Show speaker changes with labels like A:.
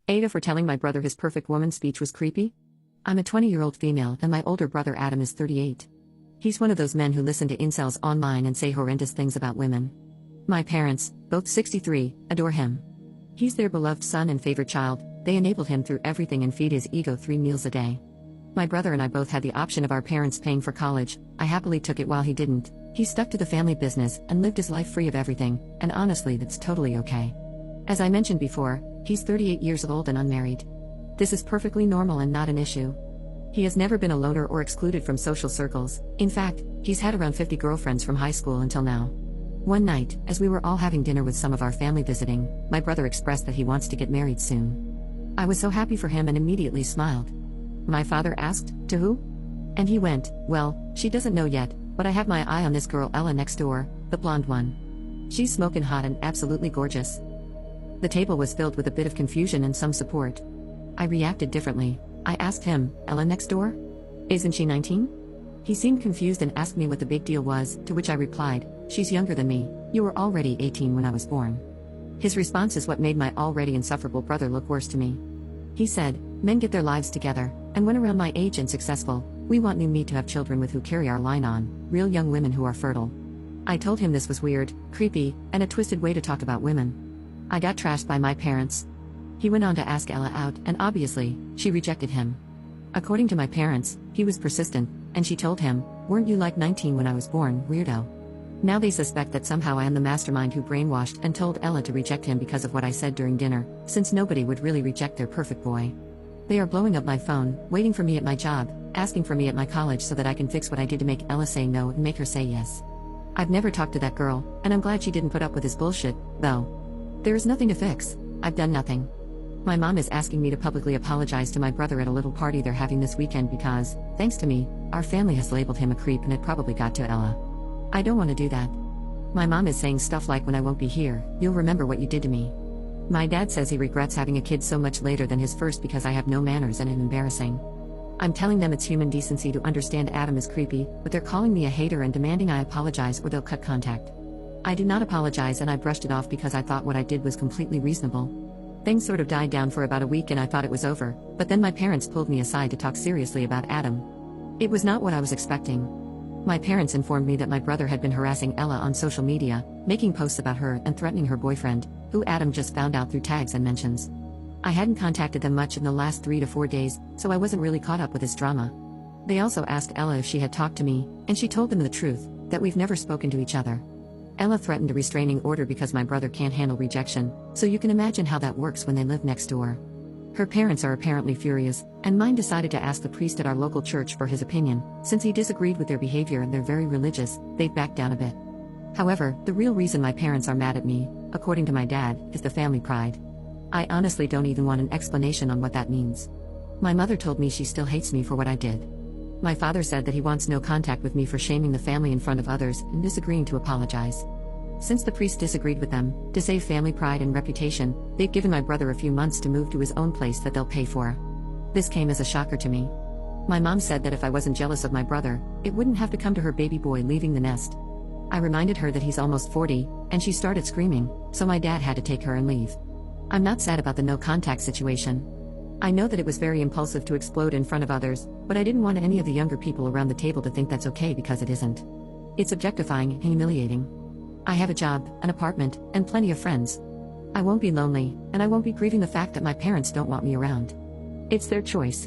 A: AITAH for telling my brother his perfect woman speech was creepy? I'm a 20-year-old female and my older brother Adam is 38. He's one of those men who listen to incels online and say horrendous things about women. My parents, both 63, adore him. He's their beloved son and favorite child. They enabled him through everything and feed his ego 3 meals a day. My brother and I both had the option of our parents paying for college. I happily took it while he didn't. He stuck to the family business and lived his life free of everything, and honestly that's totally okay. As I mentioned before, he's 38 years old and unmarried. This is perfectly normal and not an issue. He has never been a loner or excluded from social circles. In fact, he's had around 50 girlfriends from high school until now. One night, as we were all having dinner with some of our family visiting, my brother expressed that he wants to get married soon. I was so happy for him and immediately smiled. My father asked, "To who?" And he went, "Well, she doesn't know yet, but I have my eye on this girl Ella next door, the blonde one. She's smoking hot and absolutely gorgeous." The table was filled with a bit of confusion and some support. I reacted differently. I asked him, "Ella next door? Isn't she 19? He seemed confused and asked me what the big deal was, to which I replied, "She's younger than me. You were already 18 when I was born." His response is what made my already insufferable brother look worse to me. He said, "Men get their lives together, and when around my age and successful, we want new me to have children with who carry our line on, real young women who are fertile." I told him this was weird, creepy, and a twisted way to talk about women. I got trashed by my parents. He went on to ask Ella out, and obviously, she rejected him. According to my parents, he was persistent, and she told him, "Weren't you like 19 when I was born, weirdo?" Now they suspect that somehow I am the mastermind who brainwashed and told Ella to reject him because of what I said during dinner, since nobody would really reject their perfect boy. They are blowing up my phone, waiting for me at my job, asking for me at my college so that I can fix what I did to make Ella say no and make her say yes. I've never talked to that girl, and I'm glad she didn't put up with his bullshit, though. There is nothing to fix. I've done nothing. My mom is asking me to publicly apologize to my brother at a little party they're having this weekend because, thanks to me, our family has labeled him a creep and it probably got to Ella. I don't want to do that. My mom is saying stuff like, "When I won't be here, you'll remember what you did to me." My dad says he regrets having a kid so much later than his first because I have no manners and am embarrassing. I'm telling them it's human decency to understand Adam is creepy, but they're calling me a hater and demanding I apologize or they'll cut contact. I did not apologize and I brushed it off because I thought what I did was completely reasonable. Things sort of died down for about a week and I thought it was over, but then my parents pulled me aside to talk seriously about Adam. It was not what I was expecting. My parents informed me that my brother had been harassing Ella on social media, making posts about her and threatening her boyfriend, who Adam just found out through tags and mentions. I hadn't contacted them much in the last 3 to 4 days, so I wasn't really caught up with this drama. They also asked Ella if she had talked to me, and she told them the truth, that we've never spoken to each other. Ella threatened a restraining order because my brother can't handle rejection, so you can imagine how that works when they live next door. Her parents are apparently furious, and mine decided to ask the priest at our local church for his opinion. Since he disagreed with their behavior and they're very religious, they've backed down a bit. However, the real reason my parents are mad at me, according to my dad, is the family pride. I honestly don't even want an explanation on what that means. My mother told me she still hates me for what I did. My father said that he wants no contact with me for shaming the family in front of others and disagreeing to apologize. Since the priest disagreed with them, to save family pride and reputation, they've given my brother a few months to move to his own place that they'll pay for. This came as a shocker to me. My mom said that if I wasn't jealous of my brother, it wouldn't have to come to her baby boy leaving the nest. I reminded her that he's almost 40, and she started screaming, so my dad had to take her and leave. I'm not sad about the no contact situation. I know that it was very impulsive to explode in front of others, but I didn't want any of the younger people around the table to think that's okay because it isn't. It's objectifying and humiliating. I have a job, an apartment, and plenty of friends. I won't be lonely, and I won't be grieving the fact that my parents don't want me around. It's their choice.